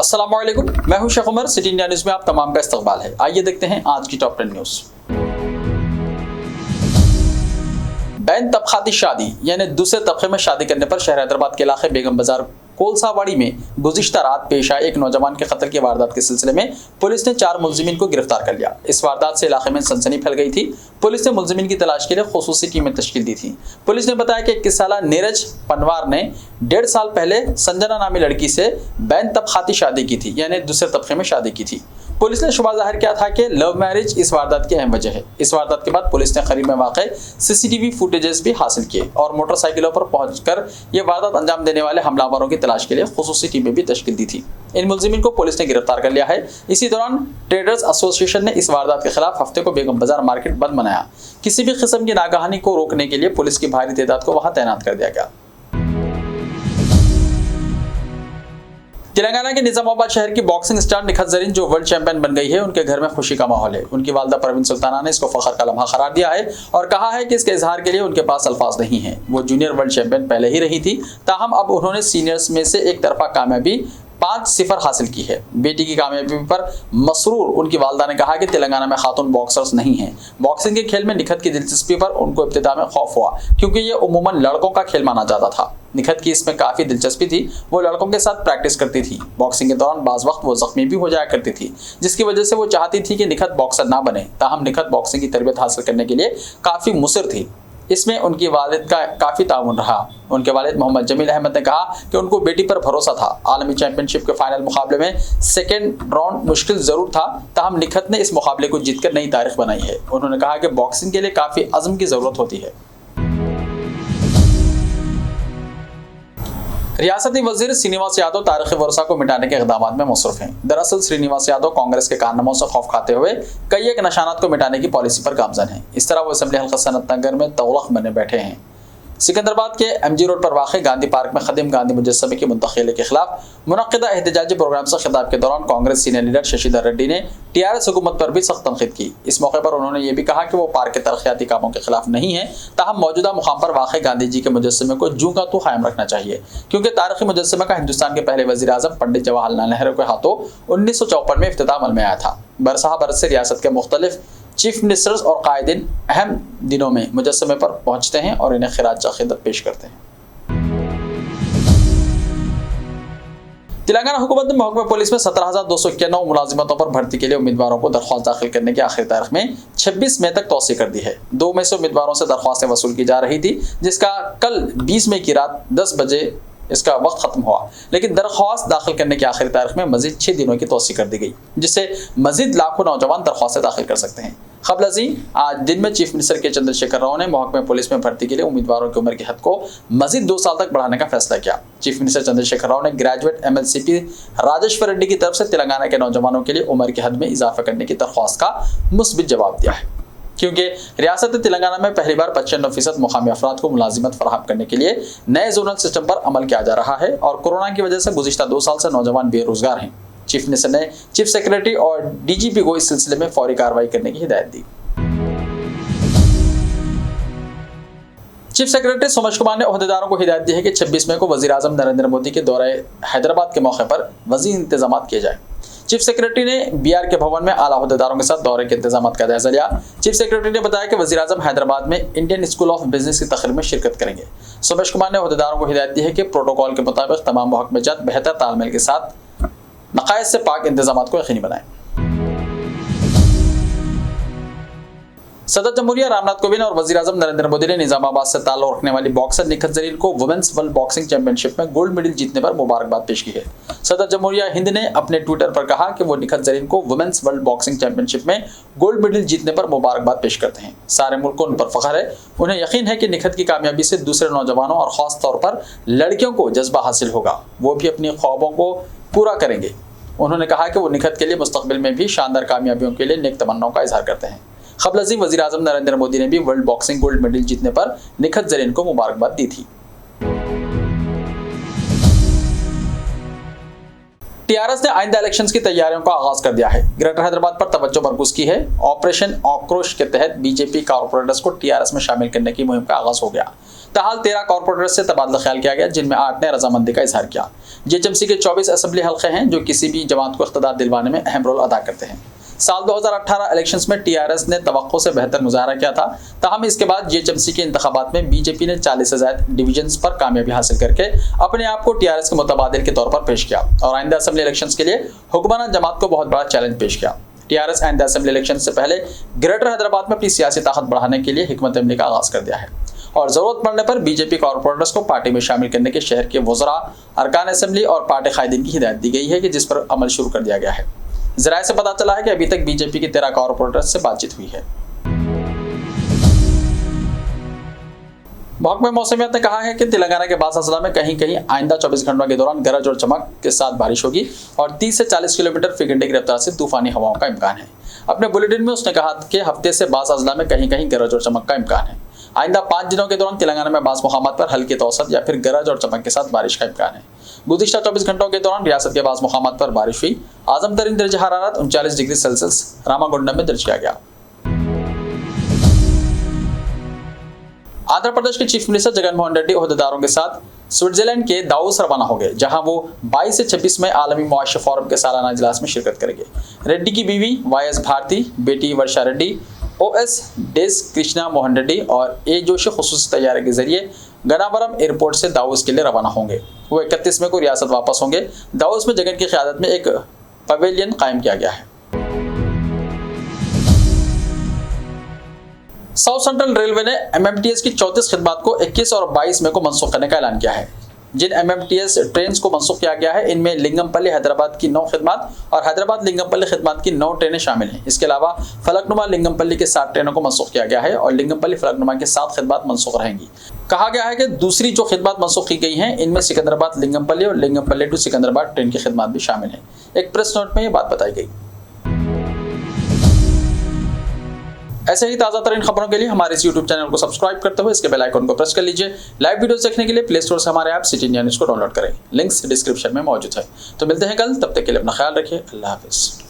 अस्सलाम वालेकुम, मैं हूं Sheikh Umar. City India news में आप तमाम का इस्तकबाल है। आइए देखते हैं आज की टॉप 10 न्यूज। बैन तबखाती शादी यानी दूसरे तबके में शादी करने पर शहर हैदराबाद के इलाके बेगम बाजार कोलसावाड़ी में गुज़िश्ता रात पेश आए एक नौजवान के कत्ल की वारदात के सिलसिले में पुलिस ने 4 मुलजिमीन को गिरफ्तार कर लिया। इस वारदात से इलाके में सनसनी फैल गई थी। पुलिस ने मुलजिमीन की तलाश के लिए खुसूसी टीमें तश्कील दी थी। पुलिस ने बताया कि 21 साला नीरज पनवार ने 1.5 साल पहले संजना नामी लड़की से बैन तबखाती शादी की थी, यानी दूसरे तबके में शादी की थी। पुलिस ने शुबा जाहिर किया था कि लव मैरिज इस वारदात की अहम वजह है। इस वारदात के बाद पुलिस ने करीब में वाक़ CCTV फुटेजेस भी हासिल किए और मोटरसाइकिलों पर पहुंचकर ये वारदात अंजाम देने वाले हमलावरों की तलाश के लिए खुसूसी टीमें भी तश्कील दी थी। इन मुलजिमीन को पुलिस ने गिरफ्तार कर लिया है। इसी दौरान ट्रेडर्स एसोसिएशन ने इस वारदात के खिलाफ हफ्ते को बेगम बाजार मार्केट बंद बनाया। किसी भी किस्म की नागहानी को रोकने के लिए पुलिस की भारी तादाद को वहां तैनात कर दिया गया। तेलंगाना के निजामाबाद शहर की बॉक्सिंग स्टार निखत जरीन जो वर्ल्ड चैंपियन बन गई है, उनके घर में खुशी का माहौल है। उनकी वालदा परवीन सुल्ताना ने इसको फखर का लम्हा करार दिया है और कहा है कि इसके इजहार के लिए उनके पास अल्फाज नहीं है। वो जूनियर वर्ल्ड चैंपियन पहले ही रही थी, ताहम अब उन्होंने सीनियर्स में से एक तरफा कामयाबी 5-0 हासिल की है। बेटी की कामयाबी पर मसरूर उनकी वालदा ने कहा कि तेलंगाना में खातून बॉक्सर्स नहीं हैं। बॉक्सिंग के खेल में निखत की दिलचस्पी पर उनको इब्तिदा में खौफ हुआ, क्योंकि ये उमूमन लड़कों का खेल माना जाता था। निखत की इसमें काफ़ी दिलचस्पी थी। वो लड़कों के साथ प्रैक्टिस करती थी। बॉक्सिंग के दौरान बाज़ वक्त वो जख्मी भी हो जाया करती थी, जिसकी वजह से वो चाहती थी कि निखत बॉक्सर ना बने। ताहम निखत बॉक्सिंग की तरबियत हासिल करने के लिए काफ़ी मुसर थी। इसमें उनकी वालिद का काफ़ी ताउन रहा। उनके वालिद मोहम्मद जमील अहमद ने कहा कि उनको बेटी पर भरोसा था। आलमी चैंपियनशिप के फाइनल मुकाबले में सेकेंड राउंड मुश्किल ज़रूर था, ताहम निखत ने इस मुकाबले को जीतकर नई तारीख बनाई है। उन्होंने कहा कि बॉक्सिंग के लिए काफ़ी अज़्म की ज़रूरत होती है। रियासती वजीर श्रीनिवास यादव तारीखी वर्षा को मिटाने के इक़दामात में मसरूफ़ हैं। दरअसल श्रीनिवास यादव कांग्रेस के कारनामों से खौफ खाते हुए कई एक निशानात को मिटाने की पॉलिसी पर गामज़न हैं। इस तरह वो असम्बली हल्का सनत नगर में तगलख बने बैठे हैं। सिकंदराबाद के MG रोड पर वाक़ गांधी पार्क में ख़दीम गांधी मुजस्समे की मुंतक़िली के खिलाफ मुनक़्क़िदा एहतजाजी प्रोग्राम से खिताब के दौरान कांग्रेस सीनियर लीडर शशिधर रेड्डी ने TRS हुकूमत पर भी सख्त तनक़ीद की। इस मौके पर उन्होंने ये भी कहा कि वो पार्क के तरक्याती कामों के खिलाफ नहीं है, ताहम मौजूदा मुकाम पर वाक़ गांधी जी के मुजस्समे को जूं का तू कायम रखना चाहिए, क्योंकि तारीख़ी मुजस्समे का हिंदुस्तान के पहले वज़ीर आज़म पंडित जवाहरलाल नेहरू के हाथों 1954 में इफ्तिताह अमल में आया था। बरसहा बरस से रियासत के मुख्तलिफ चीफ मिनिस्टर्स और कायदीन अहम दिनों में मुजस्समे पर पहुंचते हैं और इन्हें खिराज अक़ीदत पेश करते हैं। तेलंगाना हुकूमत ने महकमा पुलिस में 17,291 मुलाजिमतों पर भर्ती के लिए उम्मीदवारों को दरख्वास्त दाखिल करने की आखिरी तारीख में 26 मई तक तौसी कर दी है। 2 मई से उम्मीदवारों से दरख्वास्तें वसूल की जा रही थी, जिसका कल 20 मई की रात 10 बजे इसका वक्त खत्म हुआ, लेकिन दरख्वास्त दाखिल करने की आखिरी तारीख में मजीद 6 दिनों की तौसी कर दी गई, जिससे मजीद लाखों नौजवान दरख्वास्तें दाखिल कर सकते हैं। क़ब्ल आज दिन में चीफ मिनिस्टर के चंद्रशेखर राव ने महकमे पुलिस में भर्ती के लिए उम्मीदवारों की उम्र की हद को मजीद 2 साल तक बढ़ाने का फैसला किया। चीफ मिनिस्टर चंद्रशेखर राव ने ग्रेजुएट MLCP राजेश्वर रेड्डी की तरफ से तेलंगाना के नौजवानों के लिए उम्र की हद में इजाफा करने की दरख्वास्त का मुस्बित जवाब दिया है, क्योंकि रियासत तेलंगाना में पहली बार 95% मुकामी अफराद को मुलाजिमत फराहम करने के लिए नए जोनल सिस्टम पर अमल किया जा रहा है और कोरोना की वजह से गुज़िश्ता 2 साल से नौजवान बेरोजगार हैं। चीफ मिनिस्टर ने चीफ सेक्रेटरी और DGP को इस सिलसिले में फौरी कार्रवाई करने की हिदायत दी। चीफ सेक्रेटरी सोमेश कुमार ने ओहदेदारों को हिदायत दी है कि 26 मई को वज़ीर आज़म नरेंद्र मोदी के दौरे हैदराबाद के मौके पर वज़ीर इंतजाम किए जाए। चीफ सेक्रेटरी ने BR के भवन में आला ओहदेदारों के साथ दौरे के इंतजाम का जायजा लिया। चीफ सेक्रेटरी ने बताया कि वज़ीर आज़म हैदराबाद में इंडियन स्कूल ऑफ बिजनेस की तकरीब में शिरकत करेंगे। सोमेश कुमार ने ओहदेदारों को हिदायत दी है कि प्रोटोकॉल के मुताबिक तमाम महकमेजात बेहतर तालमेल के साथ नक़ाइद से पाक इंतजाम को यकीनी बनाएं। सदर जमहूरिया रामनाथ कोविंद और वज़ीर आज़म नरेंद्र मोदी ने निजामाबाद से ताल्लुक़ रखने वाली बॉक्सर निखत जरीन को वुमेन्स वर्ल्ड बॉक्सिंग चैंपियनशिप में गोल्ड मेडल जीतने पर मुबारकबाद पेश की है। सदर जमहूरिया हिंद ने अपने ट्विटर पर कहा कि वो निखत जरीन को वुमेन्स वर्ल्ड बॉक्सिंग चैंपियनशिप में गोल्ड मेडल जीतने पर मुबारकबाद पेश करते हैं। सारे मुल्क को उन पर फ़ख्र है। उन्हें यकीन है कि निखत की कामयाबी से दूसरे नौजवानों और ख़ास तौर पर लड़कियों को जज्बा हासिल होगा, वो भी अपनी ख्वाबों को पूरा करेंगे। उन्होंने कहा कि वो निखत के लिए मुस्तक़बिल में भी शानदार कामयाबियों के लिए नेक तमन्नाओं का इजहार करते हैं। क़ब्ल वज़ीर आज़म नरेंद्र मोदी ने भी वर्ल्ड बॉक्सिंग गोल्ड मेडल जीतने पर निखत जरीन को मुबारकबाद दी थी। टीआरएस ने आइंदा इलेक्शंस की तैयारियों का आगाज कर दिया है। ग्रेटर हैदराबाद पर तवज्जो मरकूज की है। ऑपरेशन आक्रोश के तहत बीजेपी कॉर्पोरेटर्स को टीआरएस में शामिल करने की मुहिम का आगाज हो गया। ताहाल 13 कॉर्पोरेटर्स से तबादला ख्याल किया गया, जिनमें 8 ने रजामंदी का इजहार किया। जेएचएमसी के 24 असेंबली हल्के हैं जो किसी भी जमात को इख्तिदार दिलवाने में अहम रोल अदा करते हैं। साल 2018 इलेक्शंस में टीआरएस ने तवक्को से बेहतर मुजाहरा किया था, ताहम इसके बाद जेएचएमसी के इंतखाबात में बीजेपी ने 40 से ज़ायद डिवीजन्स पर कामयाबी हासिल करके अपने आप को टीआरएस के मुतबादिल के तौर पर पेश किया और आइंदा असेंबली इलेक्शंस के लिए हुक्मरान जमात को बहुत बड़ा चैलेंज पेश किया। टीआरएस आइंदा असेंबली इलेक्शन से पहले ग्रेटर हैदराबाद में अपनी सियासी ताकत बढ़ाने के लिए हिकमत अमली का आगाज कर दिया है और जरूरत पड़ने पर बीजेपी कॉर्पोरेटर्स को पार्टी में शामिल करने के शहर के वज़रा, अरकान असेंबली और पार्टी कायदीन की हिदायत दी गई है कि जिस पर अमल शुरू कर दिया गया है। ज़राए से पता चला है कि अभी तक बीजेपी के 13 कॉर्पोरेटर्स से बातचीत हुई है। महकमे मौसमियात ने कहा है कि तेलंगाना के बास अजला में कहीं कहीं आइंदा 24 घंटों के दौरान गरज और चमक के साथ बारिश होगी और 30 से 40 किलोमीटर फी घंटे की रफ्तार से तूफानी हवाओं का इम्कान है। अपने बुलेटिन में उसने कहा कि हफ्ते से बास अजला में कहीं कहीं गरज और चमक का इम्कान है। आइंदा 5 दिनों के दौरान तेलंगाना में बास मुकामात पर हल्की तो औसत या फिर गरज और चमक के साथ बारिश का इम्कान है। गुज़िश्ता 24 घंटों के दौरान रियासत के बास मुकामात पर बारिश हुई। आजम तरीन दर्जा हरारत 39 डिग्री सेल्सियस रामागुंडम में दर्ज किया गया। आंध्र प्रदेश के चीफ मिनिस्टर जगनमोहन रेड्डी ओहदेदारों के साथ स्विट्जरलैंड के दावोस रवाना हो गए, जहां वो 22 से 26 में आलमी मुआशरा फोरम के सालाना इजलास में शिरकत करेंगे। रेड्डी की बीवी वाईएस भारती, बेटी वर्षा रेड्डी, ओएस डेस कृष्णा मोहन रेड्डी और ए जोशी खुसूसी तैयारी के जरिए गनावरम एयरपोर्ट से दावोस के लिए रवाना होंगे। वो 31 मई को रियासत वापस होंगे। दावोस में जगन की क़यादत में एक पवेलियन कायम किया गया है। साउथ सेंट्रल रेलवे ने एमएमटीएस की 34 खिदमात को 21 और 22 मई को मनसूख करने का ऐलान किया है। जिन एमएमटीएस ट्रेन को मनसूख किया गया है, इनमें लिंगमपल्ली हैदराबाद की 9 खिदमात और हैदराबाद लिंगमपल्ली खिदमात की 9 ट्रेनें शामिल हैं। इसके अलावा फलकनुमा लिंगमपल्ली के 7 ट्रेनों को मनसूख किया गया है और लिंगमपल्ली फलकनुमा के 7 खिदमात मनसूख रहेंगी। कहा गया है कि दूसरी जो खिदमात मनसूख की गई हैं, इनमें सिकंदराबाद लिंगमपल्ली और लिंगमपल्ली टू सिकंदराबाद ट्रेन की खिदमात भी शामिल हैं। एक प्रेस नोट में ये बात बताई गई। ऐसे ही ताज़ा तरीन खबरों के लिए हमारे इस YouTube चैनल को सब्सक्राइब करते हुए इसके बेल आइकन को प्रेस कर लीजिए। लाइव वीडियोस देखने के लिए प्ले स्टोर से हमारे ऐप सिटी इंडिया न्यूज़ को डाउनलोड करें। लिंक्स डिस्क्रिप्शन में मौजूद है। तो मिलते हैं कल, तब तक के लिए अपना ख्याल रखिए। अल्लाह हाफिज़।